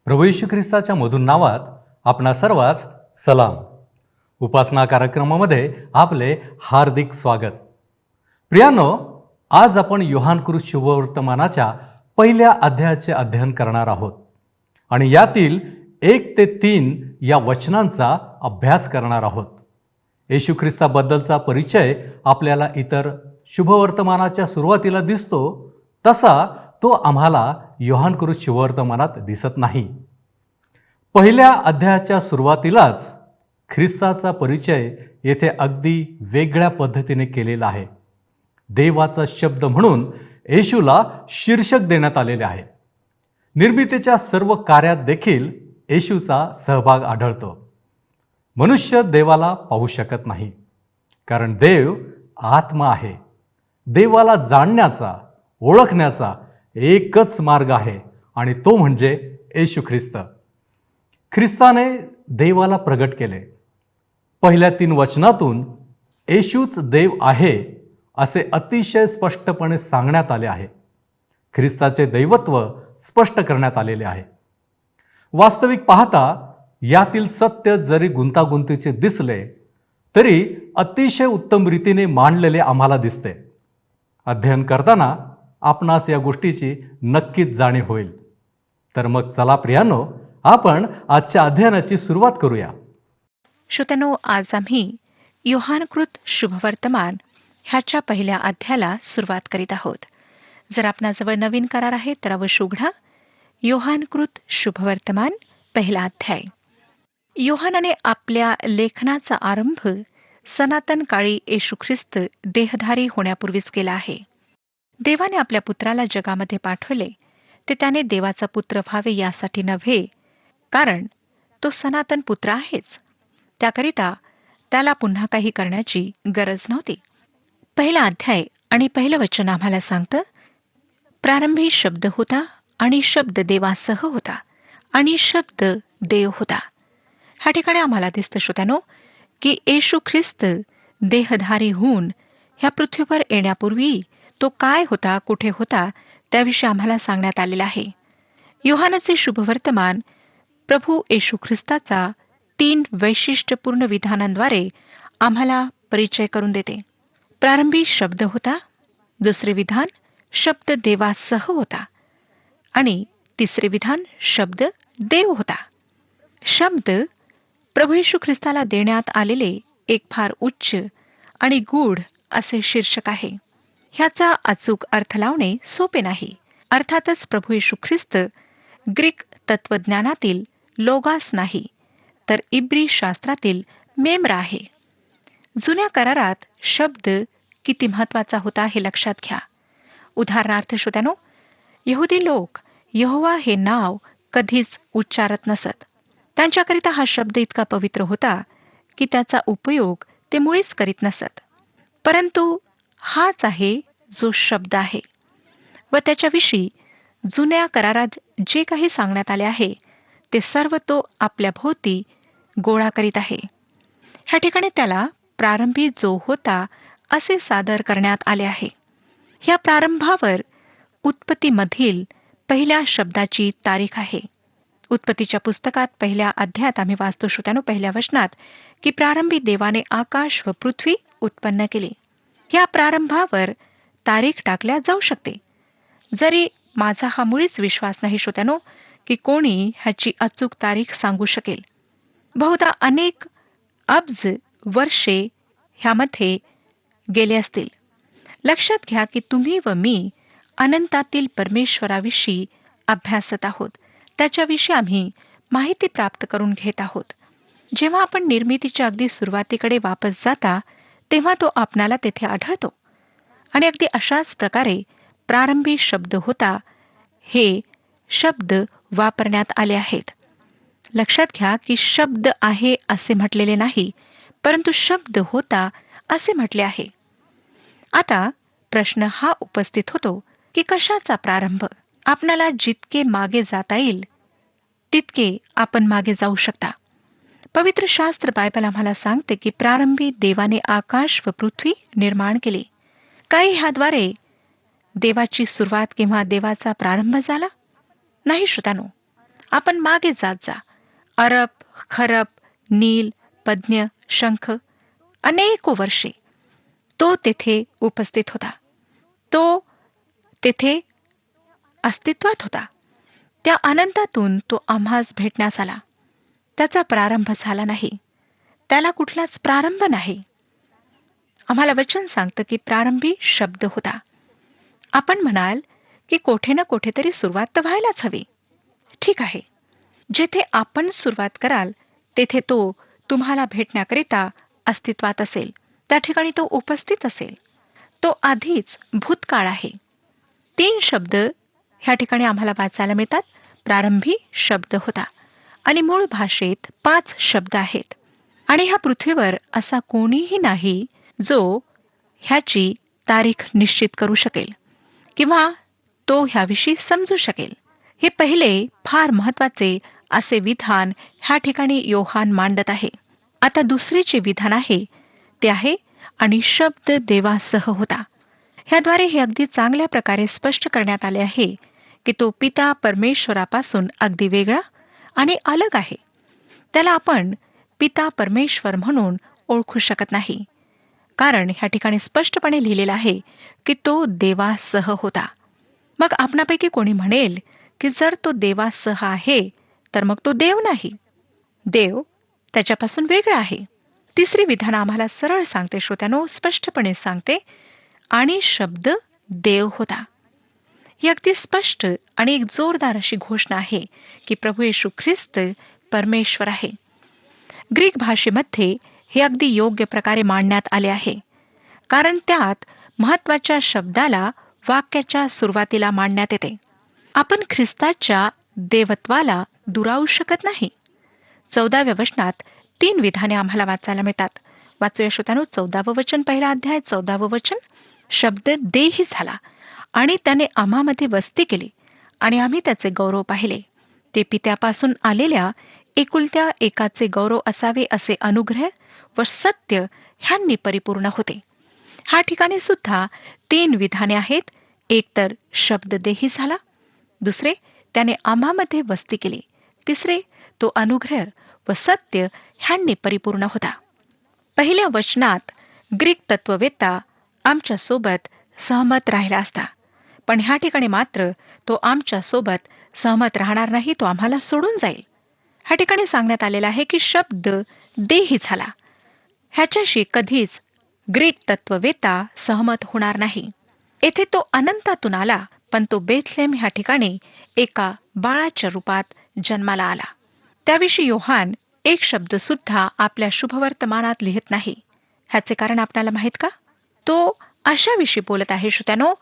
प्रभू येशू ख्रिस्ताच्या मधुर नावात आपणा सर्वांस सलाम. उपासना कार्यक्रमामध्ये आपले हार्दिक स्वागत. प्रियानो, आज आपण योहानकृत शुभवर्तमानाच्या पहिल्या अध्यायाचे अध्ययन करणार आहोत आणि यातील 1 ते 3 या वचनांचा अभ्यास करणार आहोत. येशू ख्रिस्ताबद्दलचा परिचय आपल्याला इतर शुभवर्तमानाच्या सुरुवातीला दिसतो, तसा तो आम्हाला योहानकृत शुभवर्तमानात दिसत नाही. पहिल्या अध्यायाच्या सुरुवातीलाच ख्रिस्ताचा परिचय येथे अगदी वेगळ्या पद्धतीने केलेला आहे. देवाचा शब्द म्हणून येशूला शीर्षक देण्यात आलेले आहे. निर्मितीच्या सर्व कार्यात देखील येशूचा सहभाग आढळतो. मनुष्य देवाला पाहू शकत नाही, कारण देव आत्मा आहे. देवाला जाणण्याचा, ओळखण्याचा एकच मार्ग आहे आणि तो म्हणजे येशू ख्रिस्त. ख्रिस्ताने देवाला प्रगट केले. पहिल्या 3 वचनातून येशूच देव आहे असे अतिशय स्पष्टपणे सांगण्यात आले आहे. ख्रिस्ताचे दैवत्व स्पष्ट करण्यात आलेले आहे. वास्तविक पाहता यातील सत्य जरी गुंतागुंतीचे दिसले तरी अतिशय उत्तम रीतीने मांडलेले आम्हाला दिसते. अध्ययन करताना आपणास या गोष्टीची नक्कीच जाणीव होईल. तर मग चला प्रियानो, आपण आजच्या अध्ययनाची सुरुवात करूया. श्रोत्यांनो, आज आम्ही योहानकृत शुभवर्तमान ह्याच्या पहिल्या अध्यायाला सुरुवात करीत आहोत. जर आपणाजवळ नवीन करार आहे तर अवश्य उघडा. योहानकृत शुभवर्तमान पहिला अध्याय. योहानाने आपल्या लेखनाचा आरंभ सनातन काळी येशू ख्रिस्त देहधारी होण्यापूर्वीच केला आहे. देवाने आपल्या पुत्राला जगामध्ये पाठवले ते त्याने देवाचा पुत्र व्हावे यासाठी नव्हे, कारण तो सनातन पुत्र आहेच. त्याकरिता त्याला पुन्हा काही करण्याची गरज नव्हती. पहिला अध्याय आणि पहिलं वचन आम्हाला सांगतं, प्रारंभी शब्द होता आणि शब्द देवासह होता आणि शब्द देव होता. ह्या ठिकाणी आम्हाला दिसतं श्रोत्यानो की येशू ख्रिस्त देहधारी होऊन ह्या पृथ्वीवर येण्यापूर्वी तो काय होता, कुठे होता, त्याविषयी आम्हाला सांगण्यात आलेला आहे. योहानाचे शुभवर्तमान प्रभू येशू ख्रिस्ताचा 3 वैशिष्ट्यपूर्ण विधानांद्वारे आम्हाला परिचय करून देते. प्रारंभी शब्द होता, दुसरे विधान शब्द देवासह होता आणि तिसरे विधान शब्द देव होता. शब्द प्रभू येशू ख्रिस्ताला देण्यात आलेले एक फार उच्च आणि गूढ असे शीर्षक आहे. ह्याचा अचूक अर्थ लावणे सोपे नाही. अर्थातच प्रभू येशू ख्रिस्त ग्रीक तत्वज्ञानातील लोगास नाही, तर इब्री शास्त्रातील मेम्रा आहे. जुन्या करारात शब्द किती महत्वाचा होता हे लक्षात घ्या. उदाहरणार्थ श्रोत्यानो, यहुदी लोक यहोवा हे नाव कधीच उच्चारत नसत. त्यांच्याकरिता हा शब्द इतका पवित्र होता की त्याचा उपयोग ते मुळीच करीत नसत. परंतु हाच आहे जो शब्द आहे व त्याच्याविषयी जुन्या करारात जे काही सांगण्यात आले आहे ते सर्व तो आपल्या भोवती गोळा करीत आहे. ह्या ठिकाणी त्याला प्रारंभी जो होता असे सादर करण्यात आले आहे. ह्या प्रारंभावर उत्पत्तीमधील पहिल्या शब्दाची तारीख आहे. उत्पत्तीच्या पुस्तकात पहिल्या अध्यायात आम्ही वाचतो श्रोत्यानो, पहिल्या वचनात की प्रारंभी देवाने आकाश व पृथ्वी उत्पन्न केली. ह्या प्रारंभावर तारीख टाकल्या जाऊ शकते. जरी माझा हा मुळीच विश्वास नाही श्रोत्यानो की कोणी ह्याची अचूक तारीख सांगू शकेल. बहुधा अनेक अब्ज वर्षे ह्यामध्ये गेले असतील. लक्षात घ्या की तुम्ही व मी अनंतातील परमेश्वराविषयी अभ्यासत आहोत. त्याच्याविषयी आम्ही माहिती प्राप्त करून घेत आहोत. जेव्हा आपण निर्मितीच्या अगदी सुरुवातीकडे वापस जाता तेव्हा तो आपणाला तेथे आढळतो आणि अगदी अशाच प्रकारे प्रारंभी शब्द होता हे शब्द वापरण्यात आले आहेत. लक्षात घ्या की शब्द आहे असे म्हटलेले नाही, परंतु शब्द होता असे म्हटले आहे. आता प्रश्न हा उपस्थित होतो की कशाचा प्रारंभ? आपणाला जितके मागे जाता येईल तितके आपण मागे जाऊ शकता. पवित्र शास्त्र बायबल आम्हाला सांगते की प्रारंभी देवाने आकाश व पृथ्वी निर्माण केले. काही ह्याद्वारे देवाची सुरुवात किंवा देवाचा प्रारंभ झाला? नाही श्रोत्यानो. आपण मागे जात जा. अरब, खरब, नील, पद्य, शंख, अनेको वर्षे तो तेथे उपस्थित होता. तो तेथे अस्तित्वात होता. त्या अनंतातून तो आम्हास भेटण्यास आला. त्याचा प्रारंभ झाला नाही. त्याला कुठलाच प्रारंभ नाही. आम्हाला वचन सांगतं की प्रारंभी शब्द होता. आपण म्हणाल की कोठे ना कोठेतरी सुरुवात तर व्हायलाच हवी. ठीक आहे. जेथे आपण सुरुवात कराल तेथे तो तुम्हाला भेटण्याकरिता अस्तित्वात असेल. त्या ठिकाणी तो उपस्थित असेल. तो आधीच भूतकाळ आहे. 3 शब्द ह्या ठिकाणी आम्हाला वाचायला मिळतात. प्रारंभी शब्द होता आणि मूळ भाषेत 5 शब्द आहेत. आणि ह्या पृथ्वीवर असा कोणीही नाही जो ह्याची तारीख निश्चित करू शकेल किंवा तो ह्याविषयी समजू शकेल. हे पहिले फार महत्वाचे असे विधान ह्या ठिकाणी योहान मांडत आहे. आता दुसरे जे विधान आहे ते आहे आणि शब्द देवासह होता. ह्याद्वारे हे अगदी चांगल्या प्रकारे स्पष्ट करण्यात आले आहे की तो पिता परमेश्वरापासून अगदी वेगळा आणि अलग आहे. त्याला आपण पिता परमेश्वर म्हणून ओळखू शकत नाही, कारण ह्या ठिकाणी स्पष्टपणे लिहिलेलं आहे की तो देवासह होता. मग आपणापैकी कोणी म्हणेल की जर तो देवासह आहे तर मग तो देव नाही. देव त्याच्यापासून वेगळा आहे. तिसरी विधान आम्हाला सरळ सांगते श्रोत्यानो, स्पष्टपणे सांगते आणि शब्द देव होता. ही अगदी स्पष्ट आणि एक जोरदार अशी घोषणा आहे की प्रभू येशू ख्रिस्त परमेश्वर आहे. ग्रीक भाषेमध्ये हे अगदी योग्य प्रकारे मांडण्यात आले आहे, कारण त्यात महत्वाच्या शब्दाला वाक्याच्या सुरुवातीला मांडण्यात येते. आपण ख्रिस्ताच्या देवत्वाला दुरावू शकत नाही. 14व्या वचनात 3 विधाने आम्हाला वाचायला मिळतात. वाचूया श्रोत्यानो, 14वं वचन, पहिला अध्याय, 14वं वचन. शब्द देही झाला आणि त्याने आम्हामध्ये वस्ती केली आणि आम्ही त्याचे गौरव पाहिले. ते पित्यापासून आलेल्या एकुलत्या एकाचे गौरव असावे असे अनुग्रह व सत्य ह्यांनी परिपूर्ण होते. ह्या ठिकाणी सुद्धा 3 विधाने आहेत. एक तर शब्द देही झाला, दुसरे त्याने आम्हामध्ये वस्ती केली, तिसरे तो अनुग्रह व सत्य ह्यांनी परिपूर्ण होता. पहिल्या वचनात ग्रीक तत्ववेत्ता आमच्या सोबत सहमत राहिला असता, पण ह्या ठिकाणी मात्र तो आमच्या सोबत सहमत राहणार नाही, तो आम्हाला सोडून जाईल. ह्या ठिकाणी सांगण्यात आलेलं आहे की शब्द देही झाला. ह्याच्याशी कधीच ग्रीक तत्ववेत्ता सहमत होणार नाही. येथे तो अनंतातून आला, पण तो बेथलेम ह्या ठिकाणी एका बाळाच्या रूपात जन्माला आला. त्याविषयी योहान एक शब्द सुद्धा आपल्या शुभवर्तमानात लिहित नाही. ह्याचे कारण आपल्याला माहीत का? तो अशाविषयी बोलत आहे श्रोत्यानो,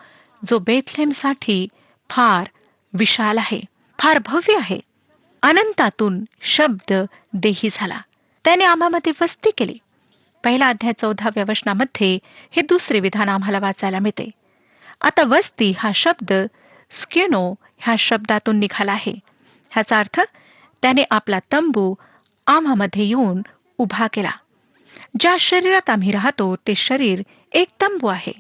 जो बेथलेमसाठी फार विशाल आहे, फार भव्य आहे. अनंतातून शब्द देही झाला, त्याने आम्हामध्ये वस्ती केली. पहिला अध्याय 14व्या वचनामध्ये हे दुसरे विधान आम्हाला वाचायला मिळते. आता वस्ती हा शब्द स्क्युनो ह्या शब्दातून निघाला आहे. ह्याचा अर्थ त्याने आपला तंबू आम्हामध्ये येऊन उभा केला. ज्या शरीरात आम्ही राहतो ते शरीर एक तंबू आहे.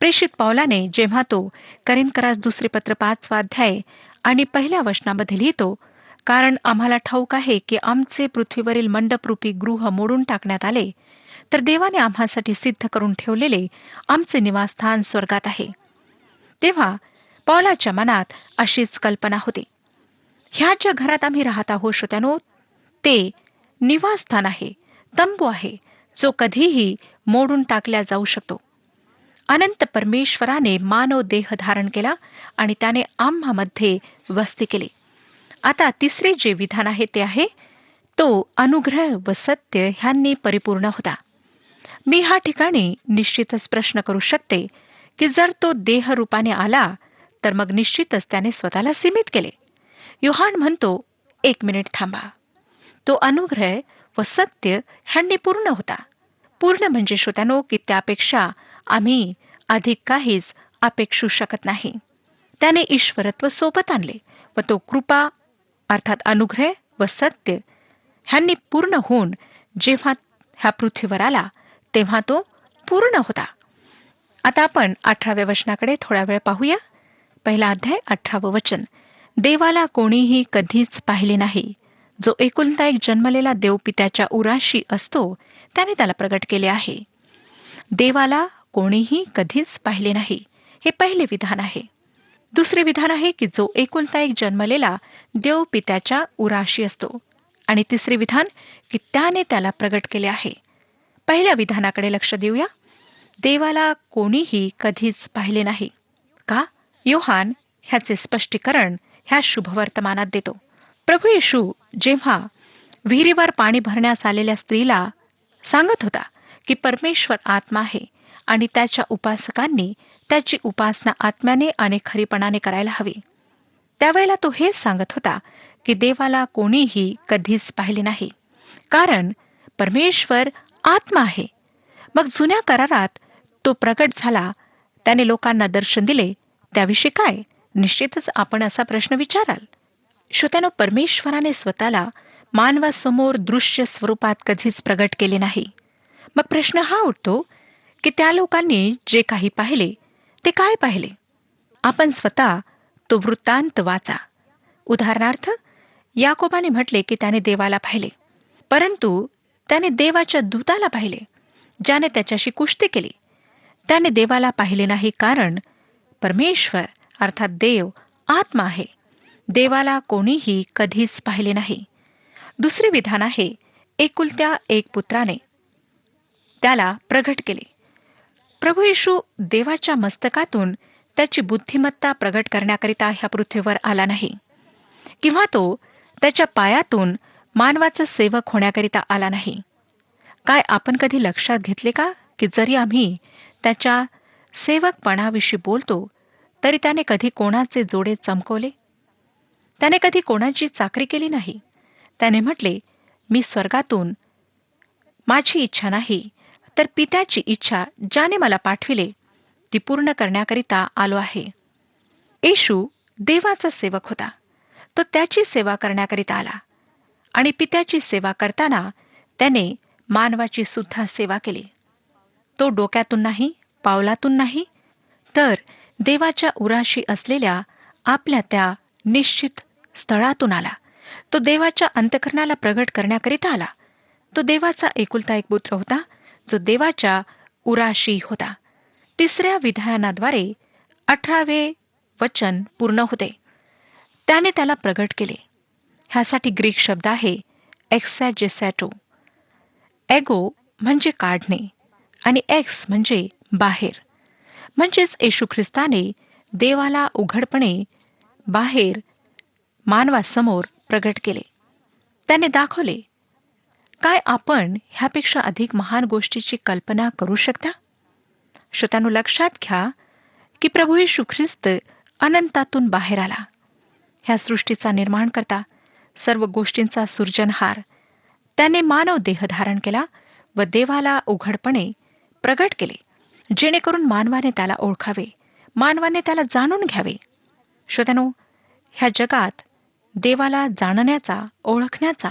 प्रेषित पौलाने जेव्हा तो करिन्थकरास दुसरे पत्र 5वा अध्याय आणि पहिल्या वचनामध्ये लिहितो, कारण आम्हाला ठाऊक आहे की आमचे पृथ्वीवरील मंडपरूपी गृह मोडून टाकण्यात आले, तर देवाने आम्हासाठी सिद्ध करून ठेवलेले आमचे निवासस्थान स्वर्गात आहे. तेव्हा पौलाच्या मनात अशीच कल्पना होती. ह्या ज्या घरात आम्ही राहत आहोत श्रोत्यानो, ते निवासस्थान आहे, तंबू आहे, जो कधीही मोडून टाकला जाऊ शकतो. अनंत परमेश्वराने मानव देह धारण केला आणि त्याने आम्हामध्ये वस्ती केली. आता तिसरे जे विधान आहे ते आहे तो अनुग्रह व सत्य ह्यांनी परिपूर्ण होता. मी ह्या ठिकाणी निश्चितच प्रश्न करू शकते की जर तो देह रूपाने आला तर मग निश्चितच त्याने स्वतःला सीमित केले. योहान म्हणतो, 1 मिनिट थांबा. तो अनुग्रह व सत्य ह्यांनी पूर्ण होता. पूर्ण म्हणजे श्रोत्यानो की त्यापेक्षा आम्ही अधिक काहीच अपेक्षू शकत नाही. त्याने ईश्वरत्व सोबत आणले व तो कृपा अर्थात अनुग्रह व सत्य ह्यांनी पूर्ण होऊन जेव्हा ह्या पृथ्वीवर आला तेव्हा तो पूर्ण होता. आता आपण 18व्या वचनाकडे थोडा वेळ पाहूया. पहिला अध्याय 18वं वचन. देवाला कोणीही कधीच पाहिले नाही. जो एकुलता एक जन्मलेला देवपित्याच्या उराशी असतो त्याने त्याला प्रगट केले आहे. देवाला कोणीही कधीच पाहिले नाही, हे पहिले विधान आहे. दुसरे विधान आहे की जो एकुलता एक जन्मलेला देवपित्याच्या उराशी असतो. आणि तिसरे विधान की त्याने त्याला प्रगट केले आहे. पहिल्या विधानाकडे लक्ष देऊया. देवाला कोणीही कधीच पाहिले नाही. का? योहान ह्याचे स्पष्टीकरण ह्या शुभवर्तमानात देतो. प्रभू येशू जेव्हा विहिरीवर पाणी भरण्यास आलेल्या स्त्रीला सांगत होता की परमेश्वर आत्मा आहे आणि त्याच्या उपासकांनी त्याची उपासना आत्म्याने आणि खरीपणाने करायला हवी, त्यावेळेला तो हेच सांगत होता की देवाला कोणीही कधीच पाहिले नाही, कारण परमेश्वर आत्मा आहे. मग जुन्या करारात तो प्रगट झाला, त्याने लोकांना दर्शन दिले, त्याविषयी काय? निश्चितच आपण असा प्रश्न विचाराल. श्रोत्यानो, परमेश्वराने स्वतःला मानवासमोर दृश्य स्वरूपात कधीच प्रगट केले नाही. मग प्रश्न हा उठतो की त्या लोकांनी जे काही पाहिले ते काय पाहिले? आपण स्वतः तो वृत्तांत वाचा. उदाहरणार्थ, याकोबाने म्हटले की त्याने देवाला पाहिले, परंतु त्याने देवाच्या दूताला पाहिले, ज्याने त्याच्याशी कुस्ती केली. त्याने देवाला पाहिले नाही, कारण परमेश्वर अर्थात देव आत्मा आहे. देवाला कोणीही कधीच पाहिले नाही. दुसरे विधान आहे, एकुलत्या एक पुत्राने त्याला प्रगट केले. प्रभू येशू देवाच्या मस्तकातून त्याची बुद्धिमत्ता प्रगट करण्याकरिता ह्या पृथ्वीवर आला नाही, किंवा तो त्याच्या पायातून मानवाचा सेवक होण्याकरिता आला नाही. काय आपण कधी लक्षात घेतले का की जरी आम्ही त्याच्या सेवकपणाविषयी बोलतो तरी त्याने कधी कोणाचे जोडे चमकवले? त्याने कधी कोणाची चाकरी केली नाही. त्याने म्हटले, मी स्वर्गातून माझी इच्छा नाही तर पित्याची इच्छा ज्याने मला पाठविले ती पूर्ण करण्याकरिता आलो आहे. येशू देवाचा सेवक होता. तो त्याची सेवा करण्याकरिता आला आणि पित्याची सेवा करताना त्याने मानवाची सुद्धा सेवा केली. तो डोक्यातून नाही, पावलातून नाही, तर देवाच्या उराशी असलेल्या आपल्या त्या निश्चित स्थळातून आला. तो देवाच्या अंतःकरणाला प्रगट करण्याकरिता आला. तो देवाचा एकुलता एक पुत्र होता, जो देवाच्या उराशी होता. तिसऱ्या विधानाद्वारे 18वे वचन पूर्ण होते. त्याने त्याला प्रगट केले. ह्यासाठी ग्रीक शब्द आहे एक्सॅजेसॅटो. एगो म्हणजे काढणे आणि एक्स म्हणजे बाहेर. म्हणजेच येशू ख्रिस्ताने देवाला उघडपणे बाहेर मानवासमोर प्रगट केले. त्याने दाखवले. काय आपण ह्यापेक्षा अधिक महान गोष्टीची कल्पना करू शकता? श्रोत्यांनो, लक्षात घ्या की प्रभू येशू ख्रिस्त अनंतातून बाहेर आला. ह्या सृष्टीचा निर्माण करता, सर्व गोष्टींचा सृजनहार. त्याने मानव देह धारण केला व देवाला उघडपणे प्रगट केले, जेणेकरून मानवाने त्याला ओळखावे, मानवाने त्याला जाणून घ्यावे. श्रोत्यांनो, ह्या जगात देवाला जाणण्याचा, ओळखण्याचा,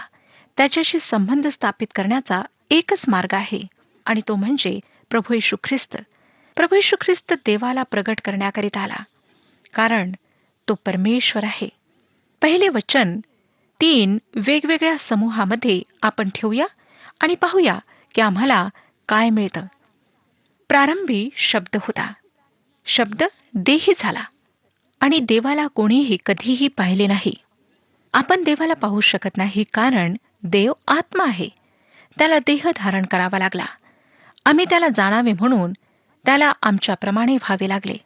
त्याच्याशी संबंध स्थापित करण्याचा एकच मार्ग आहे, आणि तो म्हणजे प्रभू येशू ख्रिस्त. प्रभू येशू ख्रिस्त देवाला प्रगट करण्याकरिता आला, कारण तो परमेश्वर आहे. पहिले वचन 3 वेगवेगळ्या समूहामध्ये आपण ठेवूया आणि पाहूया की आम्हाला काय मिळतं. प्रारंभी शब्द होता, शब्द देही झाला आणि देवाला कोणीही कधीही पाहिले नाही. आपण देवाला पाहू शकत नाही, कारण देव आत्मा आहे. त्याला देह धारण करावा लागला. आम्ही त्याला जाणावे म्हणून त्याला आमच्याप्रमाणे व्हावे लागले.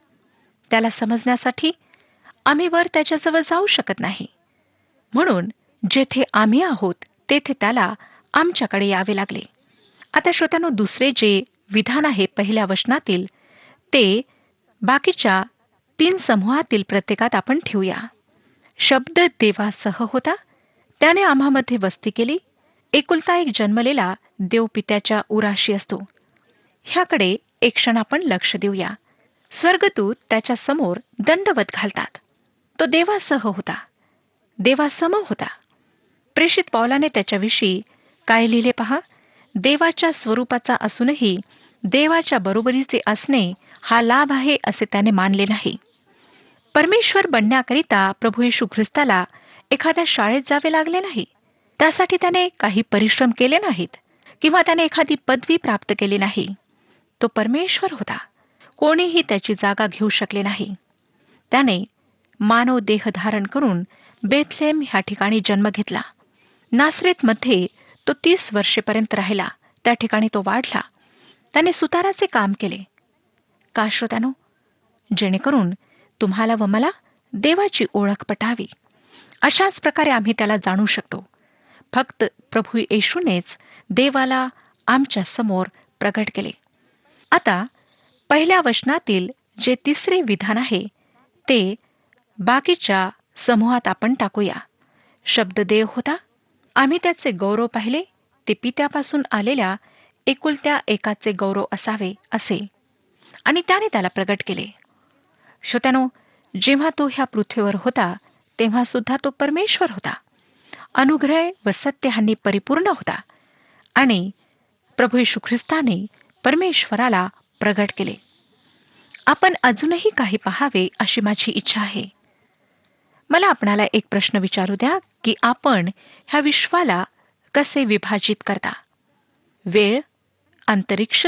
त्याला समजण्यासाठी आम्ही वर त्याच्याजवळ जाऊ शकत नाही. म्हणून जेथे आम्ही आहोत तेथे त्याला आमच्याकडे यावे लागले. आता श्रोत्यांनो, दुसरे जे विधान आहे पहिल्या वचनातील, ते बाकीच्या 3 समूहातील प्रत्येकात आपण ठेवूया. शब्द देवासह होता, त्याने आम्हामध्ये वस्ती केली. एकुलता एक जन्मलेला देव पित्याच्या उराशी असतो. ह्याकडे एक क्षण आपण लक्ष देऊया. स्वर्गदूत त्याच्या समोर दंडवत घालतात. तो देवासह होता, देवासम होता. प्रेषित पौलाने त्याच्याविषयी काय लिहिले पहा. देवाच्या स्वरूपाचा असूनही देवाच्या बरोबरीचे असणे हा लाभ आहे असे त्याने मानले नाही. परमेश्वर बनण्याकरिता प्रभू येशू ख्रिस्ताला एखाद्या शाळेत जावे लागले नाही. त्यासाठी त्याने काही परिश्रम केले नाहीत किंवा त्याने एखादी पदवी प्राप्त केली नाही. तो परमेश्वर होता. कोणीही त्याची जागा घेऊ शकले नाही. त्याने मानव देह धारण करून बेथलेम ह्या ठिकाणी जन्म घेतला. नासरेतमध्ये तो 30 वर्षेपर्यंत राहिला. त्या ठिकाणी तो वाढला. त्याने सुताराचे काम केले. का श्रोत्यानो? जेणेकरून तुम्हाला व मला देवाची ओळख पटावी. अशाच प्रकारे आम्ही त्याला जाणू शकतो. फक्त प्रभू येशूनेच देवाला आमच्या समोर प्रगट केले. आता पहिल्या वचनातील जे तिसरे विधान आहे ते बाकीच्या समूहात आपण टाकूया. शब्द देव होता. आम्ही त्याचे गौरव पाहिले. ते पित्यापासून आलेल्या एकुलत्या एकाचे गौरव असावे असे, आणि त्याने त्याला प्रगट केले. श्रोत्यानो, जेव्हा तो ह्या पृथ्वीवर होता तेव्हा सुद्धा तो परमेश्वर होता. अनुग्रह व सत्य ह्यांनी परिपूर्ण होता आणि प्रभू येशू ख्रिस्ताने परमेश्वराला प्रगट केले. आपण अजूनही काही पाहावे अशी माझी इच्छा आहे. मला आपणाला एक प्रश्न विचारू द्या की आपण ह्या विश्वाला कसे विभाजित करता? वेळ, अंतरिक्ष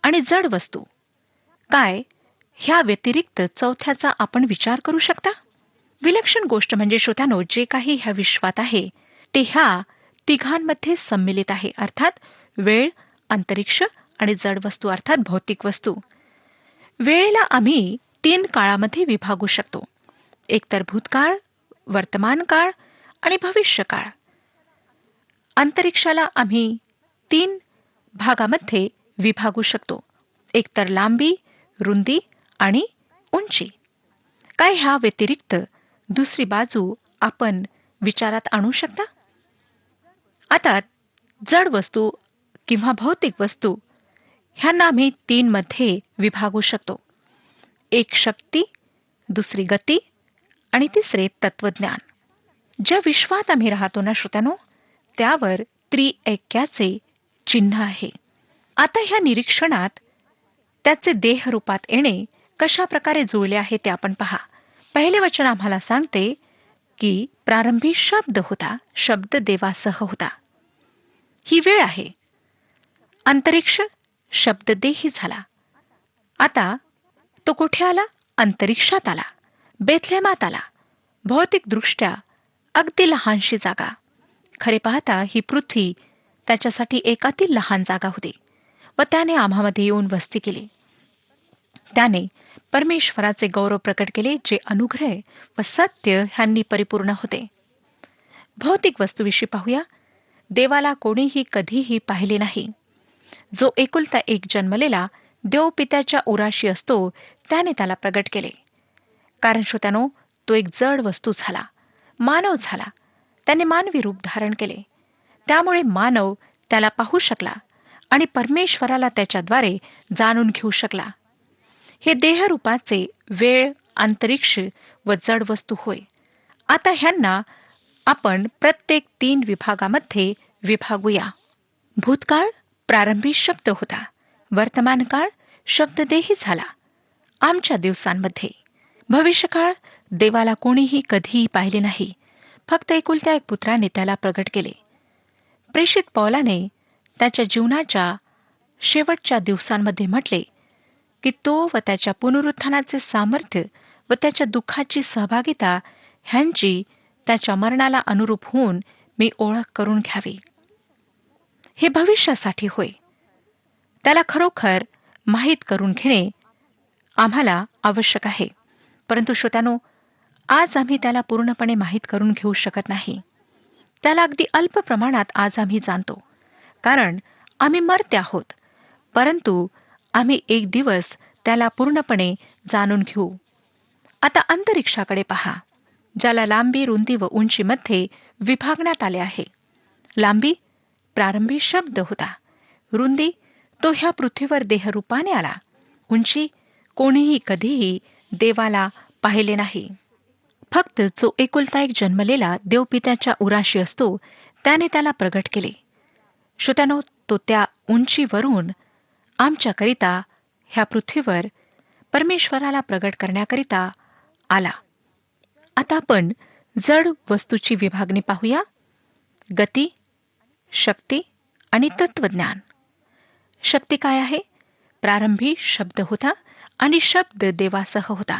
आणि जड वस्तू. काय ह्या व्यतिरिक्त चौथ्याचा आपण विचार करू शकता? विलक्षण गोष्ट म्हणजे श्रोत्यानो, जे काही ह्या विश्वात आहे ते ह्या तिघांमध्ये सम्मिलित आहे. अर्थात वेळ, अंतरिक्ष आणि जड वस्तू अर्थात भौतिक वस्तू. वेळेला आम्ही 3 काळामध्ये विभागू शकतो. एकतर भूतकाळ, वर्तमान काळ आणि भविष्यकाळ. अंतरिक्षाला आम्ही 3 भागामध्ये विभागू शकतो. एकतर लांबी, रुंदी आणि उंची. काय ह्या व्यतिरिक्त दुसरी बाजू आपण विचारात आणू शकता? आता जड वस्तू किंवा भौतिक वस्तू ह्यांना आम्ही 3 मध्ये विभागू शकतो. एक शक्ती, दुसरी गती आणि तिसरे तत्वज्ञान. ज्या विश्वात आम्ही राहतो ना श्रोत्यानो, त्यावर त्रिऐक्याचे चिन्ह आहे. आता ह्या निरीक्षणात त्याचे देहरूपात येणे कशा प्रकारे जुळले आहे ते आपण पहा. पहिले वचन आम्हाला सांगते की प्रारंभी शब्द होता, शब्द देवासह होता. ही वेळ आहे. अंतरिक्ष शब्द देही झाला. आता तो कुठे आला? अंतरिक्षात आला, बेथलेमात आला. भौतिकदृष्ट्या अगदी लहानशी जागा. खरे पाहता ही पृथ्वी त्याच्यासाठी एक अति लहान जागा होती व त्याने आम्हामध्ये येऊन वस्ती केली. त्याने परमेश्वराचे गौरव प्रकट केले, जे अनुग्रह व सत्य ह्यांनी परिपूर्ण होते. भौतिक वस्तूविषयी पाहूया. देवाला कोणीही कधीही पाहिले नाही. जो एकुलता एक जन्मलेला देव पित्याच्या उराशी असतो त्याने त्याला प्रगट केले. कारण श्रोत्यानो, तो एक जड वस्तू झाला, मानव झाला. त्याने मानवी रूप धारण केले. त्यामुळे मानव त्याला पाहू शकला आणि परमेश्वराला त्याच्याद्वारे जाणून घेऊ शकला. हे देहरूपाचे वेळ, अंतरिक्ष व जड वस्तू होय. आता ह्यांना आपण प्रत्येक 3 विभागामध्ये विभागूया. भूतकाळ प्रारंभी शब्द होता. वर्तमान काळ शब्द देही झाला आमच्या दिवसांमध्ये. भविष्यकाळ देवाला कोणीही कधीही पाहिले नाही. फक्त एकुलत्या एक पुत्राने त्याला प्रगट केले. प्रेषित पौलाने त्याच्या जीवनाच्या शेवटच्या दिवसांमध्ये म्हटले की तो व त्याच्या पुनरुत्थानाचे सामर्थ्य व त्याच्या दुःखाची सहभागिता ह्यांची त्याच्या मरणाला अनुरूप होऊन मी ओळख करून घ्यावी. हे भविष्यासाठी होय. त्याला खरोखर माहीत करून घेणे आम्हाला आवश्यक आहे. परंतु श्रोत्यानो, आज आम्ही त्याला पूर्णपणे माहीत करून घेऊ शकत नाही. त्याला अगदी अल्प प्रमाणात आज आम्ही जाणतो, कारण आम्ही मर्त्य आहोत. परंतु आम्ही एक दिवस त्याला पूर्णपणे जाणून घेऊ. आता अंतरिक्षाकडे पहा, ज्याला लांबी, रुंदी व उंचीमध्ये विभागण्यात आले आहे. लांबी प्रारंभी शब्द होता. रुंदी तो ह्या पृथ्वीवर देहरूपाने आला. उंची कोणीही कधीही देवाला पाहिले नाही. फक्त जो एकुलता एक जन्मलेला देवपित्याच्या उराशी असतो त्याने त्याला प्रगट केले. श्रोत्यानो, तो त्या उंचीवरून आमच्याकरिता ह्या पृथ्वीवर परमेश्वराला प्रगट करण्याकरिता आला. आता आपण जड वस्तूची विभागणी पाहूया. गती, शक्ती आणि तत्वज्ञान. शक्ती काय आहे? प्रारंभी शब्द होता आणि शब्द देवासह होता.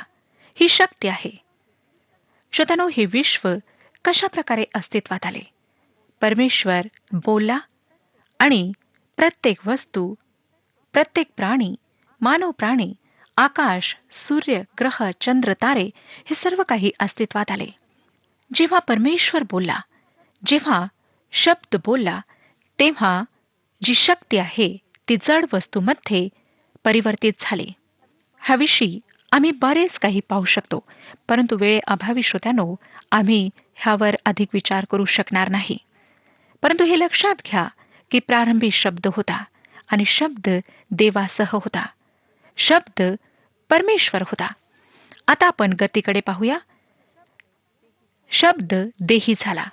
ही शक्ती आहे. श्रोत्यानो, हे विश्व कशा प्रकारे अस्तित्वात आले? परमेश्वर बोलला आणि प्रत्येक वस्तू, प्रत्येक प्राणी, मानव प्राणी, आकाश, सूर्य, ग्रह, चंद्र, तारे हे सर्व काही अस्तित्वात आले. जेव्हा परमेश्वर बोलला, जेव्हा शब्द बोलला, तेव्हा जी शक्ती आहे ती जड वस्तूमध्ये परिवर्तित झाली. ह्याविषयी आम्ही बरेच काही पाहू शकतो, परंतु वेळेअभावी श्रोत्यानो आम्ही ह्यावर अधिक विचार करू शकणार नाही. परंतु हे लक्षात घ्या की प्रारंभी शब्द होता आणि शब्द देवासह होता. शब्द परमेश्वर होता. आता आपण गतीकडे पाहूया. शब्द देही झाला.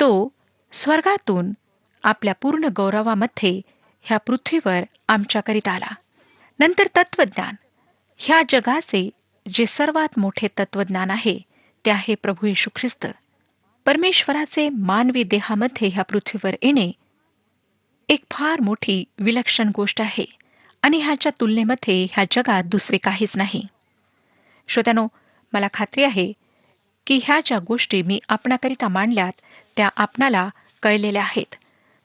तो स्वर्गातून आपल्या पूर्ण गौरवामध्ये ह्या पृथ्वीवर आमच्याकरिता आला. नंतर तत्वज्ञान. ह्या जगाचे जे सर्वात मोठे तत्वज्ञान आहे ते आहे प्रभू येशू ख्रिस्त. परमेश्वराचे मानवी देहामध्ये ह्या पृथ्वीवर येणे एक फार मोठी विलक्षण गोष्ट आहे आणि ह्याच्या तुलनेमध्ये ह्या जगात दुसरे काहीच नाही. श्रोत्यानो, मला खात्री आहे की ह्या ज्या गोष्टी मी आपणाकरिता मांडल्यात त्या आपणाला कळलेल्या आहेत.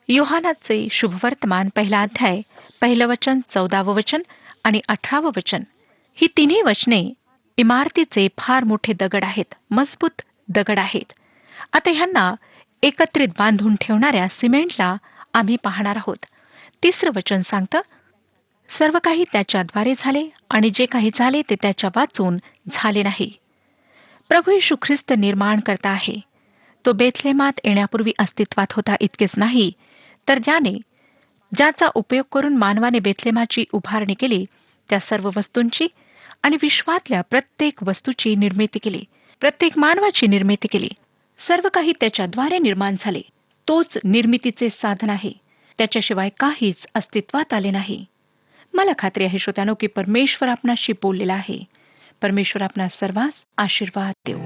योहानाचे शुभवर्तमान 1 अध्याय 1 वचन, 14 वचन आणि 18 वचन ही तिन्ही वचने इमारतीचे फार मोठे दगड आहेत, मजबूत दगड आहेत. आता ह्यांना एकत्रित बांधून ठेवणाऱ्या सिमेंटला आम्ही पाहणार आहोत. 3 वचन सांगतं, सर्व काही त्याच्याद्वारे झाले आणि जे काही झाले ते त्याच्या वाचून झाले नाही. प्रभू येशू ख्रिस्त निर्माण करता आहे. तो बेथलेमात येण्यापूर्वी अस्तित्वात होता. इतकेच नाही तर ज्याचा उपयोग करून मानवाने बेथलेमाची उभारणी केली त्या सर्व वस्तूंची आणि विश्वातल्या प्रत्येक वस्तूची निर्मिती केली, प्रत्येक मानवाची निर्मिती केली. सर्व काही त्याच्याद्वारे निर्माण झाले. तोच निर्मितीचे साधन आहे. त्याच्याशिवाय काहीच अस्तित्वात आले नाही. मला खात्री आहे श्रोत्यानो की परमेश्वर आपणाशी बोललेला आहे. परमेश्वर आपणा सर्वांस आशीर्वाद देऊ.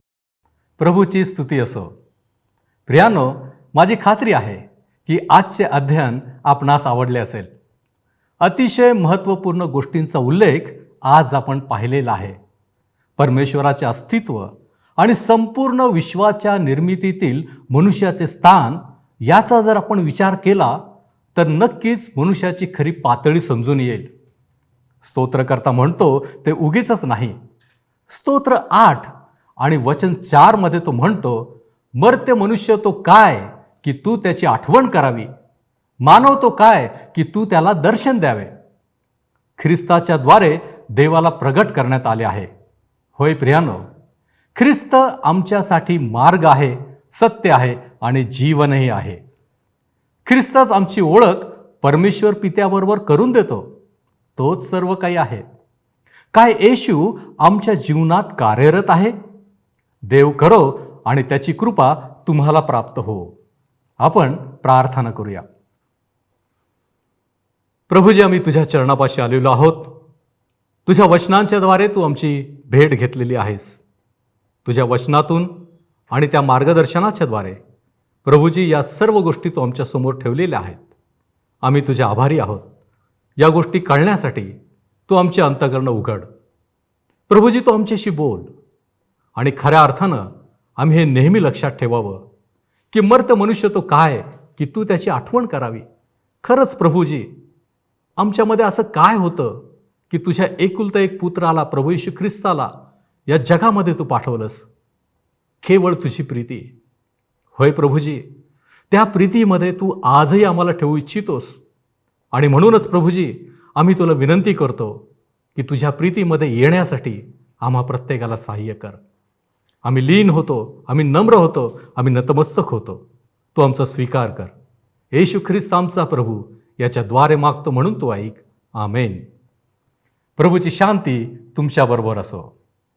प्रभूची स्तुती असो. प्रियानो, माझी खात्री आहे की आजचे अध्ययन आपणास आवडले असेल. अतिशय महत्त्वपूर्ण गोष्टींचा उल्लेख आज आपण पाहिलेला आहे. परमेश्वराचे अस्तित्व आणि संपूर्ण विश्वाच्या निर्मितीतील मनुष्याचे स्थान याचा जर आपण विचार केला तर नक्कीच मनुष्याची खरी पातळी समजून येईल. स्तोत्रकर्ता म्हणतो ते उगीचच नाही. स्तोत्र 8 आणि वचन 4 मध्ये तो म्हणतो, मर्त्य मनुष्य तो काय की तू त्याची आठवण करावी, मानव तो काय की तू त्याला दर्शन द्यावे. ख्रिस्ताच्या द्वारे देवाला प्रगट करण्यात आले आहे. होय प्रियानो, ख्रिस्त आमच्यासाठी मार्ग आहे, सत्य आहे आणि जीवनही आहे. ख्रिस्तच आमची ओळख परमेश्वर पित्याबरोबर करून देतो. तोच सर्व काही आहे. काय येशू आमच्या जीवनात कार्यरत आहे? देव करो आणि त्याची कृपा तुम्हाला प्राप्त हो. आपण प्रार्थना करूया. प्रभूजी, आम्ही तुझ्या चरणापाशी आलेलो आहोत. तुझ्या वचनांच्या द्वारे तू आमची भेट घेतलेली आहेस. तुझ्या वचनातून आणि त्या मार्गदर्शनाच्या द्वारे प्रभूजी या सर्व गोष्टी तू आमच्या समोर ठेवलेल्या आहेत. आम्ही तुझे आभारी आहोत. या गोष्टी कळण्यासाठी तू आमचे अंतःकरण उघड. प्रभूजी, तू आमच्याशी बोल आणि खऱ्या अर्थानं आम्ही हे नेहमी लक्षात ठेवावं की मर्त मनुष्य तो काय की तू त्याची आठवण करावी. खरंच प्रभूजी, आमच्यामध्ये असं काय होतं की तुझ्या एकुलता एक पुत्राला, प्रभू येशू ख्रिस्ताला या जगामध्ये तू पाठवलंस. केवळ तुझी प्रीती. होय प्रभूजी, त्या प्रीतीमध्ये तू आजही आम्हाला ठेवू इच्छितोस आणि म्हणूनच प्रभूजी आम्ही तुला विनंती करतो की तुझ्या प्रीतीमध्ये येण्यासाठी आम्हा प्रत्येकाला सहाय्य कर. आम्ही लीन होतो, आम्ही नम्र होतो, आम्ही नतमस्तक होतो. तू आमचा स्वीकार कर. येशू ख्रिस्त आमचा प्रभू याच्या द्वारे मागतो म्हणून तू ऐक. आमेन. प्रभूची शांती तुमच्याबरोबर असो.